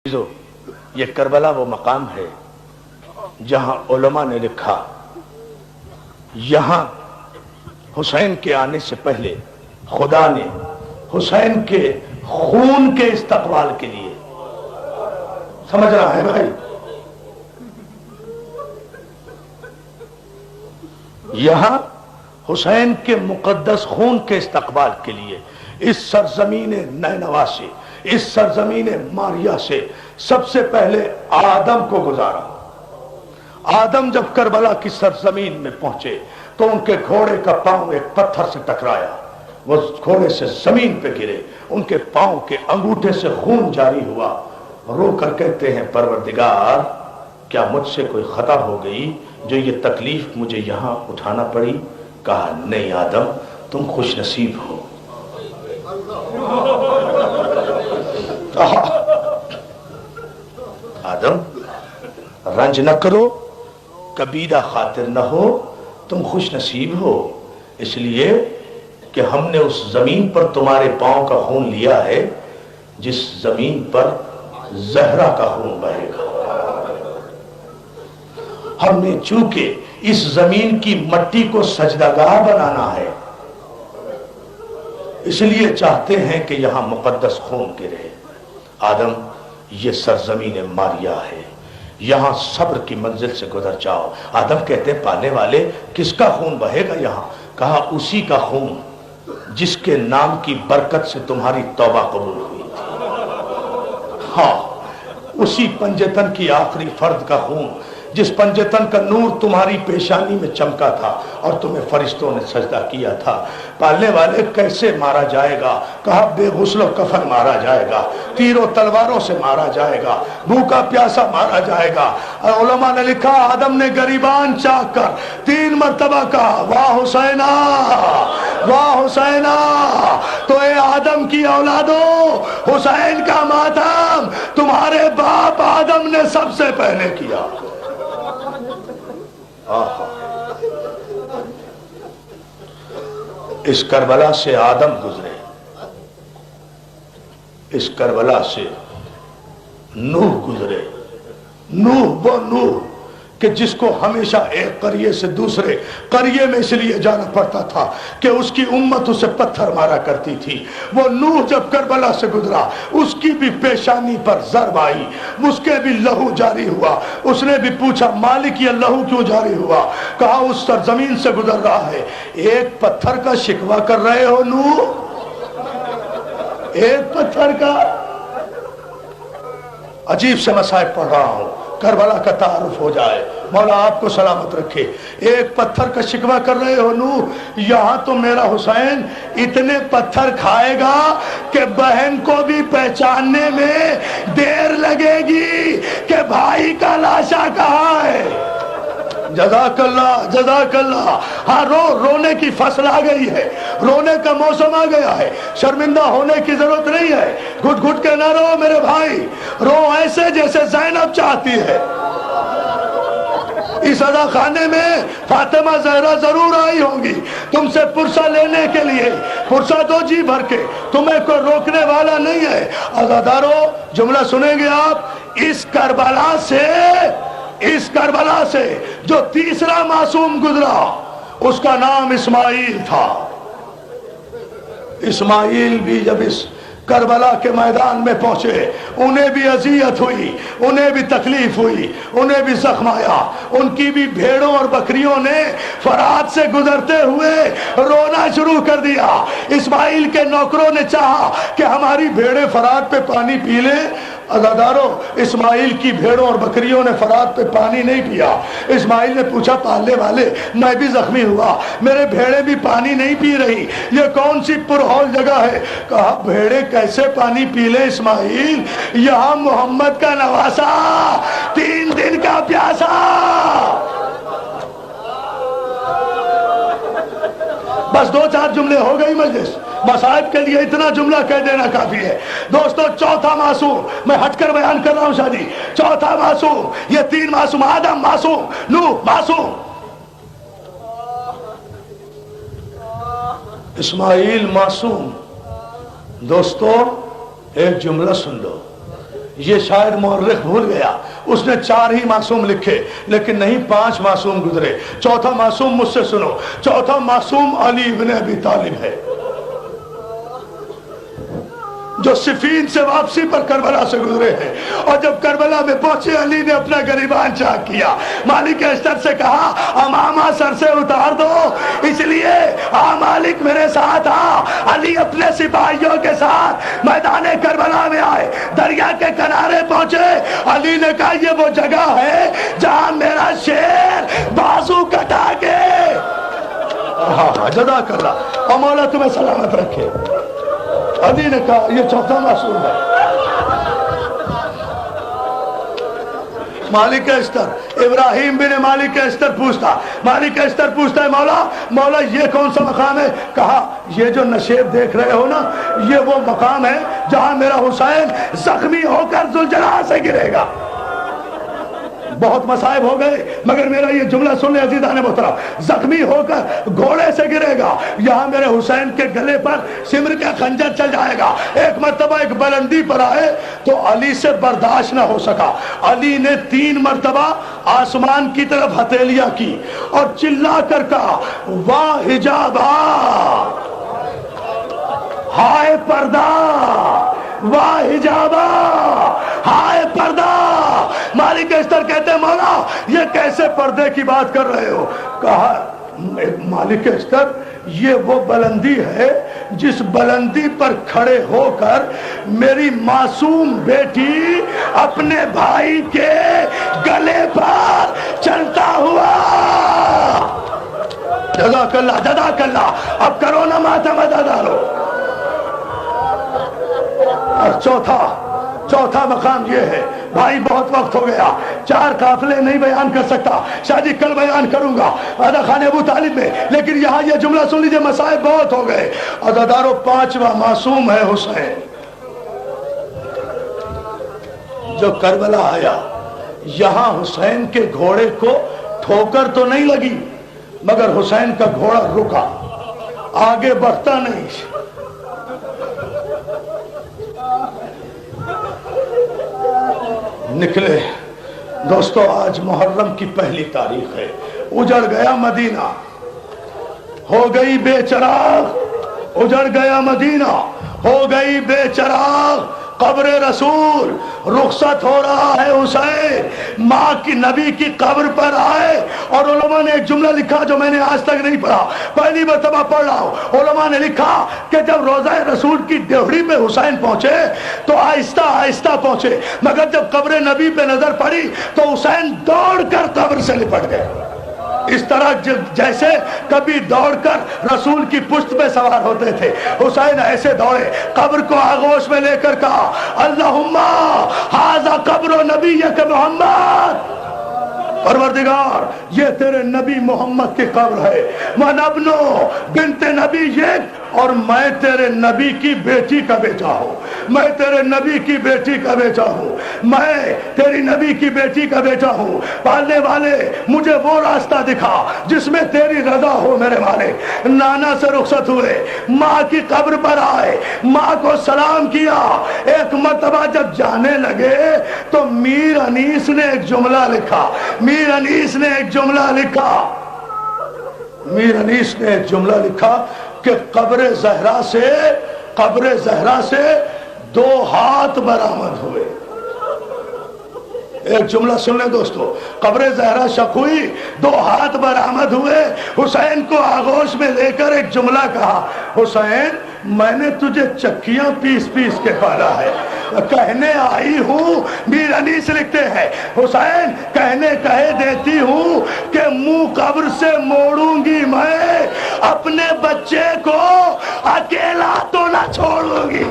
یہ کربلا وہ مقام ہے جہاں علماء نے لکھا یہاں حسین کے آنے سے پہلے خدا نے حسین کے خون کے استقبال کے لیے، سمجھ رہا ہے بھائی، یہاں حسین کے مقدس خون کے استقبال کے لیے اس سرزمین نینوا سے، اس سرزمین ماریہ سے سب سے پہلے آدم کو گزارا۔ آدم جب کربلا کی سرزمین میں پہنچے تو ان کے گھوڑے کا پاؤں ایک پتھر سے ٹکرایا، وہ گھوڑے سے زمین پہ گرے، ان کے پاؤں کے انگوٹھے سے خون جاری ہوا، رو کر کہتے ہیں پروردگار کیا مجھ سے کوئی خطا ہو گئی جو یہ تکلیف مجھے یہاں اٹھانا پڑی؟ کہا نہیں آدم، تم خوش نصیب ہو۔ آدم رنج نہ کرو، کبیرہ خاطر نہ ہو، تم خوش نصیب ہو، اس لیے کہ ہم نے اس زمین پر تمہارے پاؤں کا خون لیا ہے جس زمین پر زہرا کا خون بہے گا۔ ہم نے چونکہ اس زمین کی مٹی کو سجدہ گاہ بنانا ہے، اس لیے چاہتے ہیں کہ یہاں مقدس خون گرے۔ آدم یہ سرزمین ماریہ ہے، یہاں صبر کی منزل سے گزر جاؤ۔ آدم کہتے ہیں پانے والے کس کا خون بہے گا یہاں؟ کہا اسی کا خون جس کے نام کی برکت سے تمہاری توبہ قبول ہوئی تھی۔ ہاں، اسی پنجتن کی آخری فرد کا خون جس پنجتن کا نور تمہاری پیشانی میں چمکا تھا اور تمہیں فرشتوں نے سجدہ کیا تھا۔ پالنے والے کیسے مارا جائے گا؟ کہا بے غسل و کفن مارا جائے گا، تیر و تلواروں سے مارا جائے گا، بھوکا پیاسا مارا جائے گا۔ علماء نے لکھا آدم نے گریبان چاک کر 3 مرتبہ کہا واہ حسینہ، واہ حسینہ۔ تو اے آدم کی اولادو، حسین کا ماتم تمہارے باپ آدم نے سب سے پہلے کیا۔ اس کربلا سے آدم گزرے، اس کربلا سے نوح گزرے۔ نوح وہ نوح کہ جس کو ہمیشہ ایک قریے سے دوسرے قریے میں اس لیے جانا پڑتا تھا کہ اس کی امت اسے پتھر مارا کرتی تھی۔ وہ نوح جب کربلا سے گزرا اس کی بھی پیشانی پر ضرب آئی، اس کے بھی لہو جاری ہوا۔ اس نے بھی پوچھا مالک یہ لہو کیوں جاری ہوا؟ کہا اس سرزمین سے گزر رہا ہے۔ ایک پتھر کا شکوہ کر رہے ہو نوح؟ ایک پتھر کا؟ عجیب سے مصائب پڑھ رہا ہوں، کربلا کا تعارف ہو جائے، مولا آپ کو سلامت رکھے۔ ایک پتھر کا شکوہ کر رہے ہو نوح؟ یہاں تو میرا حسین اتنے پتھر کھائے گا کہ بہن کو بھی پہچاننے میں دیر لگے گی کہ بھائی کا لاشا کہاں ہے۔ جزاک اللہ، جزاک اللہ۔ ہاں رونے کی فصل آ گئی ہے، رونے کا موسم آ گیا ہے، شرمندہ ہونے کی ضرورت نہیں ہے۔ گھٹ گھٹ کے نہ رو میرے بھائی، رو ایسے جیسے زینب چاہتی ہے۔ اس ادا خانے میں فاطمہ زہرا ضرور آئی ہوں گی تم سے پرسہ لینے کے لیے، پرسہ دو جی بھر کے، تمہیں کوئی روکنے والا نہیں ہے۔ عزادارو جملہ سنیں گے آپ، اس کربلا سے جو تیسرا معصوم گزرا اس کا نام اسماعیل تھا۔ اسماعیل بھی جب اس کربلا کے میدان میں پہنچے انہیں بھی اذیت ہوئی، انہیں بھی تکلیف ہوئی، انہیں بھی زخم آیا۔ ان کی بھی بھیڑوں اور بکریوں نے فرات سے گزرتے ہوئے رونا شروع کر دیا۔ اسماعیل کے نوکروں نے چاہا کہ ہماری بھیڑیں فرات پہ پانی پی لیں۔ عزادارو اسماعیل کی بھیڑوں اور بکریوں نے فرات پہ پانی نہیں پیا۔ اسماعیل نے پوچھا پالنے والے میں بھی زخمی ہوا، میرے بھیڑیں بھی پانی نہیں پی رہی، یہ کون سی پرہول جگہ ہے؟ کہا بھیڑیں کیسے پانی پی لیں اسماعیل؟ یہاں محمد کا نواسا 3 دن کا پیاسا۔ بس 2-4 جملے ہو گئی مجلس، مصائب کے لیے اتنا جملہ کہہ دینا کافی ہے۔ دوستو چوتھا معصوم میں ہٹ کر بیان کر رہا ہوں شاہ جی، چوتھا معصوم، یہ 3 معصوم، آدم معصوم، نوح معصوم، اسماعیل معصوم۔ دوستو ایک جملہ سن لو، یہ شاید مورخ بھول گیا، اس نے 4 ہی معصوم لکھے، لیکن نہیں 5 معصوم گزرے۔ چوتھا معصوم مجھ سے سنو، چوتھا معصوم علی ابن ابی طالب ہے، جو صفین سے واپسی پر کربلا سے گزرے ہیں، اور جب کربلا میں پہنچے علی نے اپنا گریبان چاک کیا، مالک اشتر سے کہا امامہ سر سے اتار دو، اس لیے مالک میرے ساتھ علی اپنے سپاہیوں کے ساتھ میدان کربلا میں آئے، دریا کے کنارے پہنچے، علی نے کہا یہ وہ جگہ ہے جہاں میرا شیر بازو کٹا کے جزاک اللہ اور مولا تمہیں سلامت رکھے۔ علی نے کہا یہ چوتھا معصوم ہے۔ مالک اشتر، ابراہیم بن مالک اشتر پوچھتا، مالک اشتر پوچھتا ہے مولا یہ کون سا مقام ہے؟ کہا یہ جو نشیب دیکھ رہے ہو نا، یہ وہ مقام ہے جہاں میرا حسین زخمی ہو کر ذوالجلال سے گرے گا۔ بہت مصائب ہو گئے، مگر میرا یہ جملہ سن لے عزیزان محترم، زخمی ہو کر گھوڑے سے گرے گا، یہاں میرے حسین کے گلے پر سمر کا خنجر چل جائے گا۔ ایک مرتبہ ایک بلندی پر آئے تو علی سے برداشت نہ ہو سکا، علی نے 3 مرتبہ آسمان کی طرف ہتھیلیاں کی اور چلا کر کہا واہ حجابا، ہائے پردہ، واہ حجابا، ہائے پردہ۔ مالک اشتر کہتے ہیں مولا یہ کیسے پردے کی بات کر رہے ہو؟ کہا مالک اشتر یہ وہ بلندی ہے جس بلندی پر کھڑے ہو کر میری معصوم بیٹی اپنے بھائی کے گلے پر چلتا ہوا۔ جزاک اللہ جزاک اللہ، اب کرو نا ماتم ادارو۔ اور چوتھا مقام یہ ہے، بھائی بہت وقت ہو گیا، 4 قافلے نہیں بیان کر سکتا، شاید کل بیان کروں گا عزا خان ابو طالب میں، لیکن یہاں یہ جملہ سن لیجئے، مسائب بہت ہو گئے۔ عزادارو 5واں معصوم ہے حسین، جو کربلا آیا یہاں حسین کے گھوڑے کو ٹھوکر تو نہیں لگی، مگر حسین کا گھوڑا رکا، آگے بڑھتا نہیں۔ نکلے دوستو، آج محرم کی پہلی تاریخ ہے، اجڑ گیا مدینہ، ہو گئی بے چراغ، اجڑ گیا مدینہ، ہو گئی بے چراغ قبر رسول، رخصت ہو رہا ہے حسین، ماں کی نبی کی قبر پر آئے، اور علماء نے ایک جملہ لکھا جو میں نے آج تک نہیں پڑھا، پہلی مرتبہ پڑھ رہا ہوں۔ علماء نے لکھا کہ جب روضہ رسول کی ڈیوڑی پہ حسین پہنچے تو آہستہ آہستہ پہنچے، مگر جب قبر نبی پہ نظر پڑی تو حسین دوڑ کر قبر سے لپٹ گئے، اس طرح جیسے کبھی دوڑ کر رسول کی پشت پہ سوار ہوتے تھے، حسین ایسے دوڑے، قبر کو آغوش میں لے کر کہا اللہم ھذا قبر نبیک محمد، پروردگار یہ تیرے نبی محمد کی قبر ہے، من ابن بنت نبیک، اور میں تیرے نبی کی بیٹی کا بیٹا ہوں، میں تیرے نبی کی بیٹی کا بیٹا ہوں، میں تیری نبی کی بیٹی کا بیٹا ہوں، پالنے والے مجھے وہ راستہ دکھا جس میں تیری رضا ہو میرے مالک۔ نانا سے رخصت ہوئے، ماں کی قبر پر آئے، ماں کو سلام کیا، ایک مرتبہ جب جانے لگے تو میر انیس نے ایک جملہ لکھا، میر انیس نے ایک جملہ لکھا، میر انیس نے ایک جملہ لکھا کہ قبر زہرا سے 2 ہاتھ برآمد ہوئے۔ ایک جملہ سن لیں دوستو، قبر زہرا شق ہوئی، 2 ہاتھ برآمد ہوئے، حسین کو آغوش میں لے کر ایک جملہ کہا حسین میں نے تجھے چکیاں پیس پیس کے پالا ہے، کہنے آئی ہوں، میر انیس لکھتے ہیں حسین کہے دیتی ہوں کہ منہ قبر سے موڑوں گی میں، اپنے بچے کو اکیلا تو نہ چھوڑوں گی،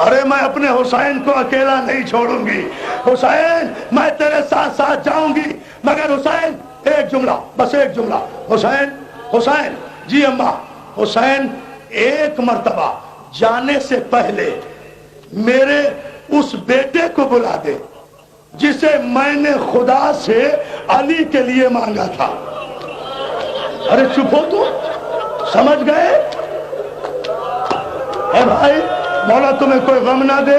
ارے میں اپنے حسین کو اکیلا نہیں چھوڑوں گی، حسین میں تیرے ساتھ ساتھ جاؤں گی، مگر حسین ایک جملہ، بس ایک جملہ، حسین جی اماں، حسین ایک مرتبہ جانے سے پہلے میرے اس بیٹے کو بلا دے جسے میں نے خدا سے علی کے لیے مانگا تھا۔ ارے چپ ہو تو، سمجھ گئے؟ اے بھائی مولا تمہیں کوئی غم نہ دے،